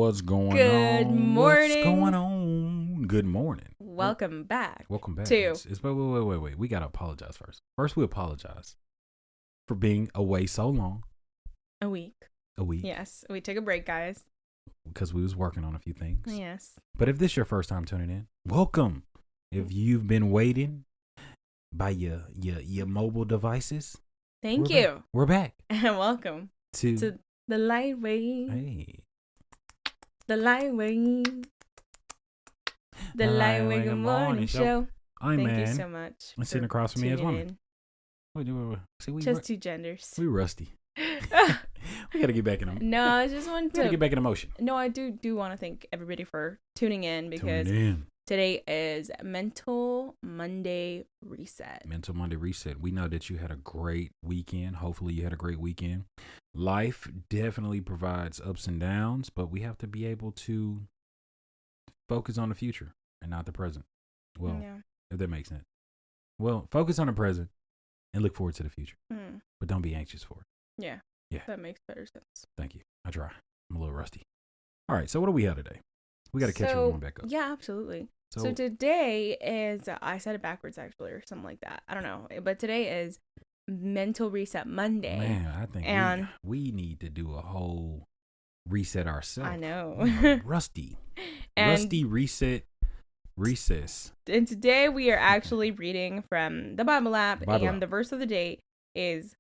What's going Good on? morning. What's going on? Good morning. Welcome back. Welcome back. To Wait. We got to apologize first. First, we apologize for being away so long. a week. Yes, we took a break, guys. Because we was working on a few things. Yes. But if this is your first time tuning in, welcome. If you've been waiting by your mobile devices, Thank you. Back. We're back. And welcome to the Lightweight. Hey. The Lightweight. The Lightweight Good Morning Show. Thank you so much. And sitting across from me is woman. Wait. See, Just two genders. We rusty. We gotta get back in. No, I just want to get back in emotion. No, I do want to thank everybody for tuning in because today is Mental Monday Reset. Mental Monday Reset. We know that you had a great weekend. Hopefully you had a great weekend. Life definitely provides ups and downs, but we have to be able to focus on the future and not the present. Well, if that makes sense. Well, focus on the present and look forward to the future. But don't be anxious for it. Yeah. That makes better sense. Thank you. I try. I'm a little rusty. All right. So what do we have today? We got to catch everyone back up. Yeah, absolutely. So today is, I said it backwards actually or something like that. I don't know. But today is Mental Reset Monday. Man, I think we need to do a whole reset ourselves. I know. Rusty. Rusty reset recess. And today we are actually reading from the Bible app. And the verse of the day is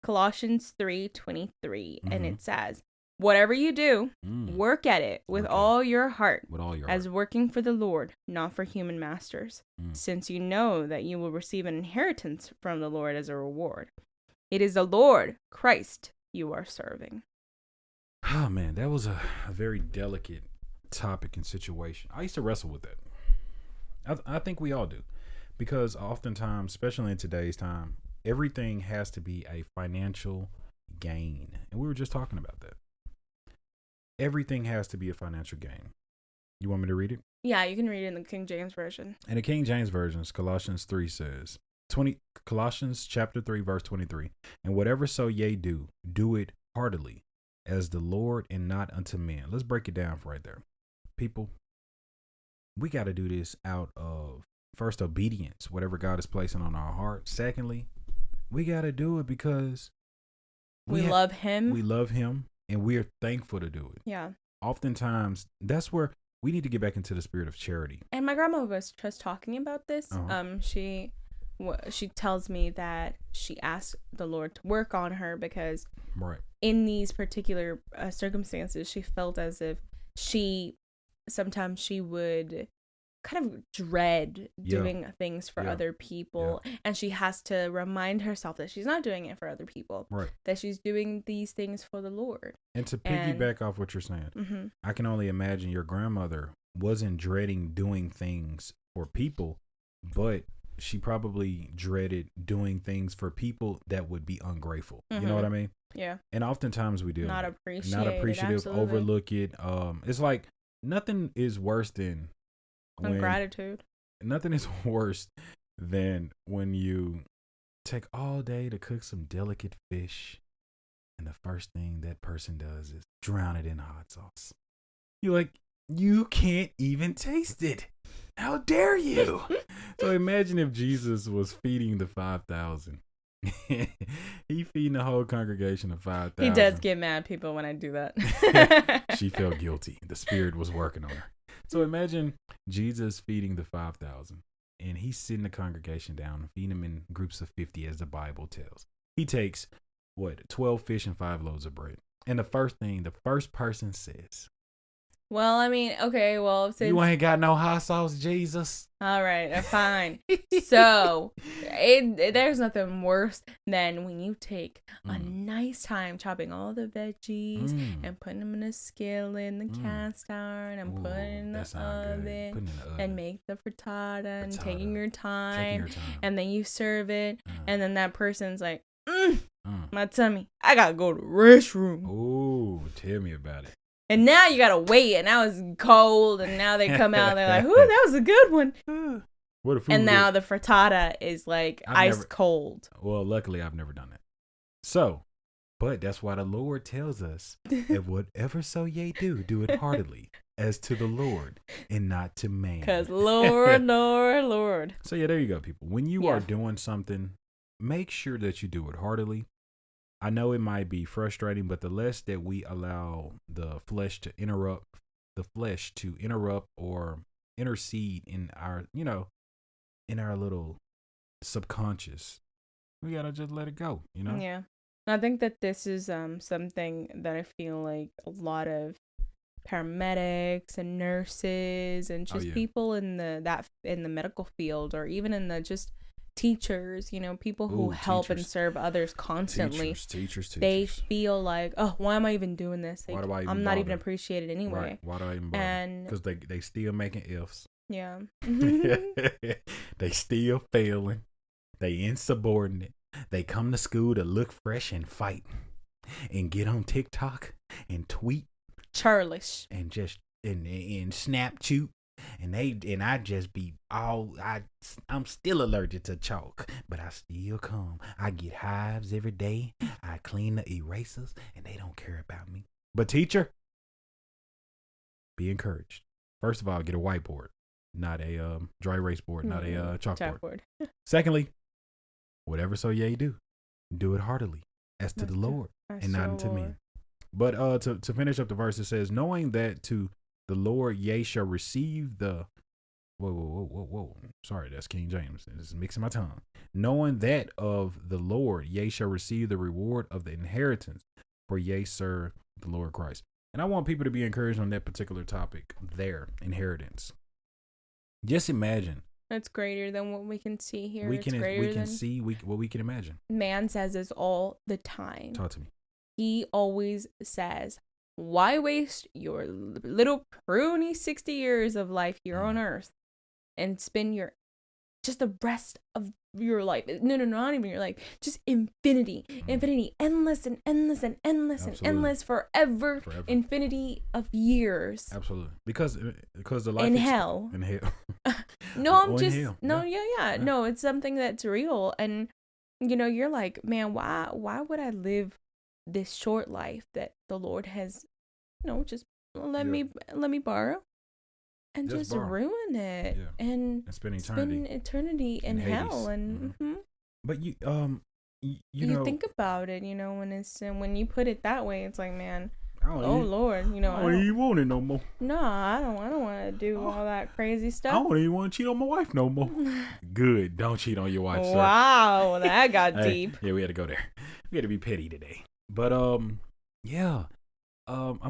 Colossians 3:23. And it says, whatever you do, work at it with all your heart, as working for the Lord, not for human masters, since you know that you will receive an inheritance from the Lord as a reward. It is the Lord, Christ, you are serving. Oh, man, that was a very delicate topic and situation. I used to wrestle with that. I think we all do, because oftentimes, especially in today's time, everything has to be a financial gain. And we were just talking about that. Everything has to be a financial gain. You want me to read it? Yeah, you can read it in the King James Version. In the King James Version, Colossians 3 says, Colossians chapter 3, verse 23, and whatever so ye do, do it heartily, as the Lord and not unto men. Let's break it down right there. People, we got to do this out of, first, obedience, whatever God is placing on our heart. Secondly, we got to do it because we love him. We love him. And we're thankful to do it. Yeah. Oftentimes, that's where we need to get back into the spirit of charity. And my grandma was just talking about this. She tells me that she asked the Lord to work on her because in these particular circumstances, she felt as if sometimes she would kind of dread doing things for other people, and she has to remind herself that she's not doing it for other people, that she's doing these things for the Lord. And to piggyback off what you're saying, I can only imagine your grandmother wasn't dreading doing things for people, but she probably dreaded doing things for people that would be ungrateful. You know what I mean? Yeah. And oftentimes we do not appreciative, absolutely. Overlook it. It's like nothing is worse than gratitude. Nothing is worse than when you take all day to cook some delicate fish, and the first thing that person does is drown it in hot sauce. You're like, you can't even taste it. How dare you? So imagine if Jesus was feeding the 5,000. He feeding the whole congregation of 5,000. He does get mad people when I do that. She felt guilty. The Spirit was working on her. So imagine Jesus feeding the 5,000, and he's sitting the congregation down and feeding them in groups of 50, as the Bible tells. He takes 12 fish and 5 loaves of bread, and the first person says, well, I mean, okay, well, since you ain't got no hot sauce, Jesus. All right, fine. So there's nothing worse than when you take a nice time chopping all the veggies and putting them in a skillet in the cast iron and putting in the oven and make the frittata and taking your time. And then you serve it, and then that person's like, my tummy, I gotta go to the restroom. Oh, tell me about it. And now you gotta wait, and now it's cold, and now they come out, and they're like, ooh, that was a good one. And now the frittata is like ice cold. Well, luckily I've never done that. So, But that's why the Lord tells us, "And whatever so ye do, do it heartily, as to the Lord, and not to man." Because Lord. So yeah, there you go, people. When you are doing something, make sure that you do it heartily. I know it might be frustrating, but the less that we allow the flesh to interrupt or intercede in our, in our little subconscious, we gotta just let it go, Yeah. I think that this is something that I feel like a lot of paramedics and nurses and just people in the medical field, or even in the just teachers, people who help and serve others constantly. Teachers. They feel like, oh, why am I even doing this? Why do I even I'm not bother? even appreciated anyway. Right. Why do I even bother? And because they still making ifs. Yeah. They still failing. They insubordinate. They come to school to look fresh and fight and get on TikTok and tweet. Churlish. And just and Snapchat. And I just be I'm still allergic to chalk, but I still come. I get hives every day. I clean the erasers and they don't care about me. But teacher, be encouraged. First of all, get a whiteboard, not a dry erase board, not a chalkboard. Secondly, whatever so ye do it heartily, as to the Lord and not unto men. But to finish up the verse, it says, knowing that to the Lord ye shall receive the whoa. Sorry, that's King James. It's mixing my tongue. Knowing that of the Lord ye shall receive the reward of the inheritance, for ye serve the Lord Christ. And I want people to be encouraged on that particular topic, their inheritance. Just imagine. It's greater than what we can see here. We can see what we can imagine. Man says this all the time. Talk to me. He always says, why waste your little pruny 60 years of life here on earth and spend just the rest of your life? No, not even your life. Just infinity, endless and endless and endless. Absolutely. And endless forever. Infinity of years. Absolutely. Because the life in hell. No, No, it's something that's real. And, you're like, man, why would I live this short life that the Lord has, just let me borrow and just ruin it and spend eternity in hell. And but you think about it, when you put it that way, it's like, man, Lord, I don't even want it no more. No, I don't want to do all that crazy stuff. I don't even want to cheat on my wife no more. Good, don't cheat on your wife, sir. Wow, that got deep. Yeah, we had to go there. We had to be petty today. But I'm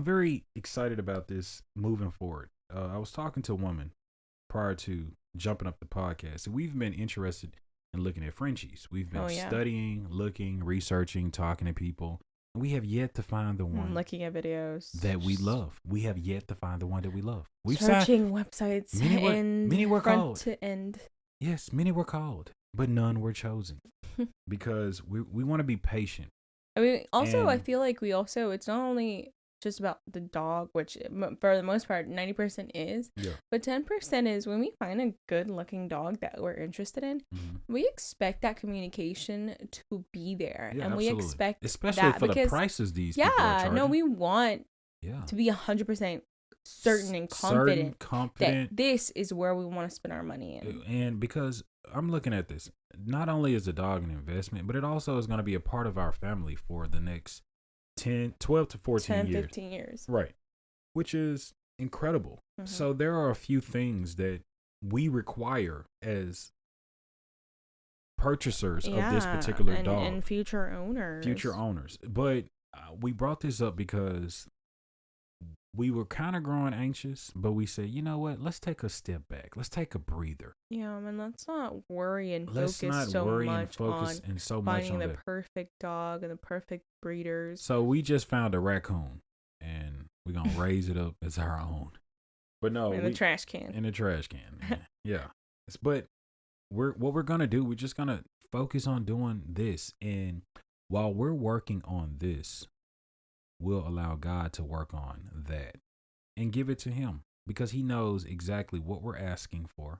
very excited about this moving forward. I was talking to a woman prior to jumping up the podcast, and we've been interested in looking at Frenchies. We've been studying, looking, researching, talking to people. We have yet to find the one looking at videos that we love. We have yet to find the one that we love. We've searching websites many were front called to end. Yes, many were called, but none were chosen because we want to be patient. I mean, also, I feel like it's not only just about the dog, which for the most part 90% is, but 10% is when we find a good looking dog that we're interested in, we expect that communication to be there, and absolutely. We expect especially that for the prices these people are charging. We want to be 100% certain and confident that this is where we want to spend our money in. And because I'm looking at this, not only is the dog an investment, but it also is going to be a part of our family for the next 12 to 14 years. 15 years. Right. Which is incredible. So there are a few things that we require as purchasers of this particular dog. And future owners. But we brought this up because we were kind of growing anxious, but we said, you know what? Let's take a step back. Let's take a breather. Yeah, and let's not worry and focus so much on the perfect dog and the perfect breeders. So we just found a raccoon, and we're going to raise it up as our own. But no. In the trash can. Yeah. But what we're going to do, we're just going to focus on doing this. And while we're working on this, we'll allow God to work on that and give it to him because he knows exactly what we're asking for.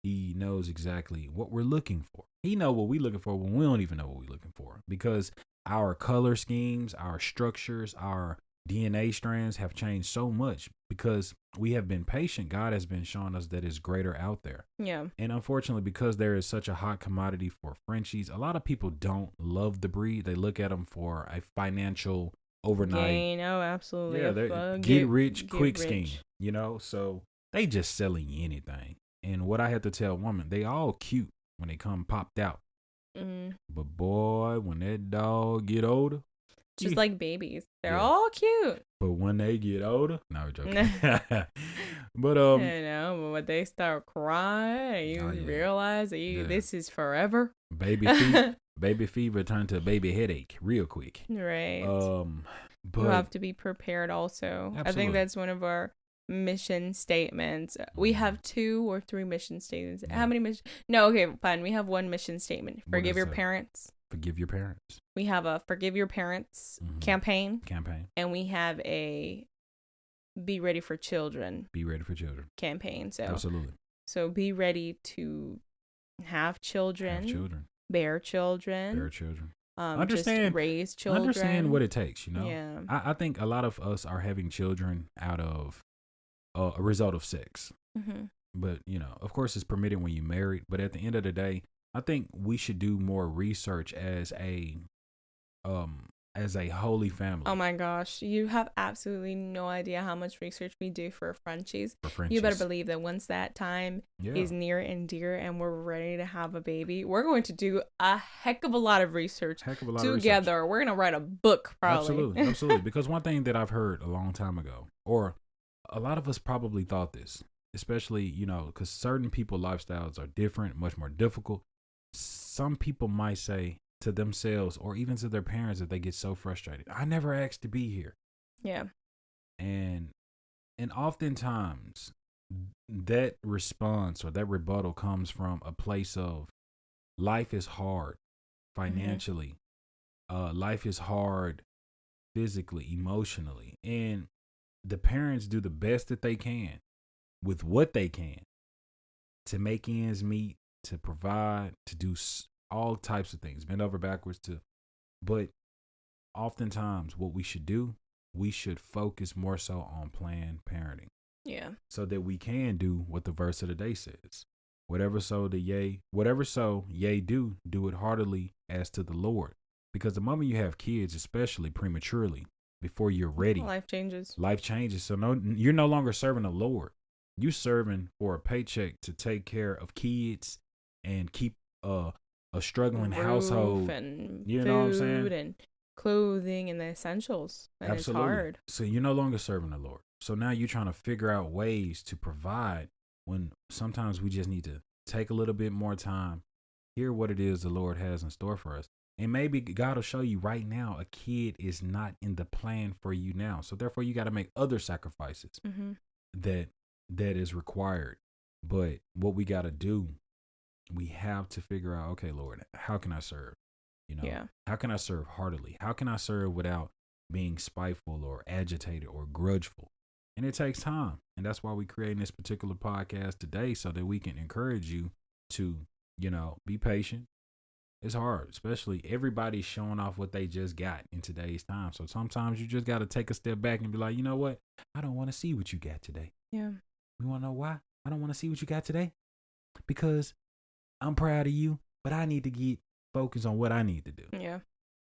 He knows exactly what we're looking for. He knows what we're looking for when we don't even know what we're looking for, because our color schemes, our structures, our DNA strands have changed so much because we have been patient. God has been showing us that it's greater out there. Yeah. And unfortunately, because there is such a hot commodity for Frenchies, a lot of people don't love the breed. They look at them for a financial overnight gain. Oh, absolutely. Yeah, they get rich quick scheme, you know? So they just selling you anything. And what I had to tell women, they all cute when they come popped out. But boy, when that dog get older, just like babies, they're all cute. But when they get older, no, we're joking. But you know, but when they start crying, you realize that this is forever. Baby fever turned to baby headache real quick. Right. But you have to be prepared also. Absolutely. I think that's one of our mission statements. We have 2 or 3 mission statements. How many missions? No, okay, fine. We have one mission statement. Forgive your parents. Forgive your parents. We have a Forgive Your Parents campaign. And we have a Be Ready for Children. Be Ready for Children. Campaign. So absolutely. So be ready to have children. Bear children. Understand, raise children. Understand what it takes, you know? Yeah. I think a lot of us are having children out of a result of sex. But, you know, of course it's permitted when you're married. But at the end of the day, I think we should do more research as a holy family. Oh my gosh, you have absolutely no idea how much research we do for Frenchies. You better believe that once that time is near and dear and we're ready to have a baby, we're going to do a heck of a lot of research together. We're going to write a book probably. Absolutely. Because one thing that I've heard a long time ago, or a lot of us probably thought this, especially, you know, because certain people's lifestyles are different, much more difficult. Some people might say to themselves or even to their parents that they get so frustrated, I never asked to be here. Yeah. And oftentimes that response or that rebuttal comes from a place of life is hard financially. Life is hard physically, emotionally. And the parents do the best that they can with what they can to make ends meet, to provide, to do all types of things, bend over backwards but oftentimes what we should do, we should focus more so on planned parenting. Yeah. So that we can do what the verse of the day says. Whatever so ye do it heartily as to the Lord. Because the moment you have kids, especially prematurely, before you're ready, life changes. So you're no longer serving the Lord. You serving for a paycheck to take care of kids and keep a struggling household, and you know what I'm saying, and clothing and the essentials. And absolutely. It's hard. So you're no longer serving the Lord. So now you're trying to figure out ways to provide when sometimes we just need to take a little bit more time, hear what it is the Lord has in store for us. And maybe God will show you right now a kid is not in the plan for you now. So therefore you got to make other sacrifices that is required. But what we got to do, we have to figure out, okay, Lord, how can I serve? You know, how can I serve heartily? How can I serve without being spiteful or agitated or grudgeful? And it takes time. And that's why we're creating this particular podcast today, so that we can encourage you to, you know, be patient. It's hard, especially everybody's showing off what they just got in today's time. So sometimes you just got to take a step back and be like, you know what? I don't want to see what you got today. Yeah. You want to know why? I don't want to see what you got today? Because I'm proud of you, but I need to get focused on what I need to do. Yeah.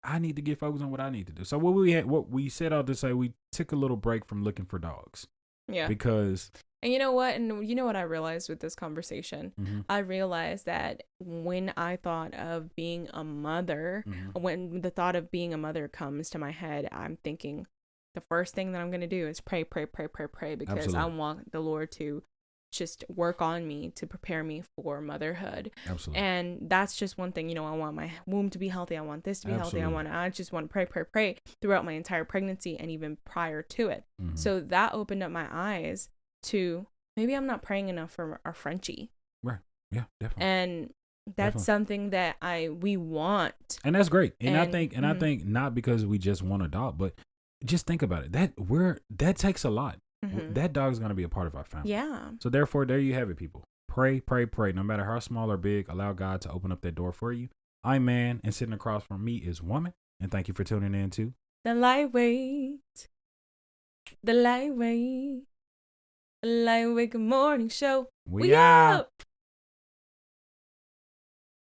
I need to get focused on what I need to do. So what we set out to say, we took a little break from looking for dogs. Yeah. Because. And you know what? And you know what I realized with this conversation? I realized that when I thought of being a mother, when the thought of being a mother comes to my head, I'm thinking the first thing that I'm going to do is pray, because absolutely. I want the Lord to just work on me to prepare me for motherhood. Absolutely. And that's just one thing. You know, I want my womb to be healthy. I want this to be healthy. I just want to pray throughout my entire pregnancy and even prior to it. So that opened up my eyes to maybe I'm not praying enough for our Frenchie. Right. Yeah, definitely. And that's something that we want. And that's great. And I think not because we just want a dog, but just think about it. That takes a lot. That dog's going to be a part of our family. Yeah. So therefore, there you have it, people. Pray. No matter how small or big, allow God to open up that door for you. I'm man, and sitting across from me is woman. And thank you for tuning in to The Lightweight. The Lightweight. The Lightweight Good Morning Show. We out.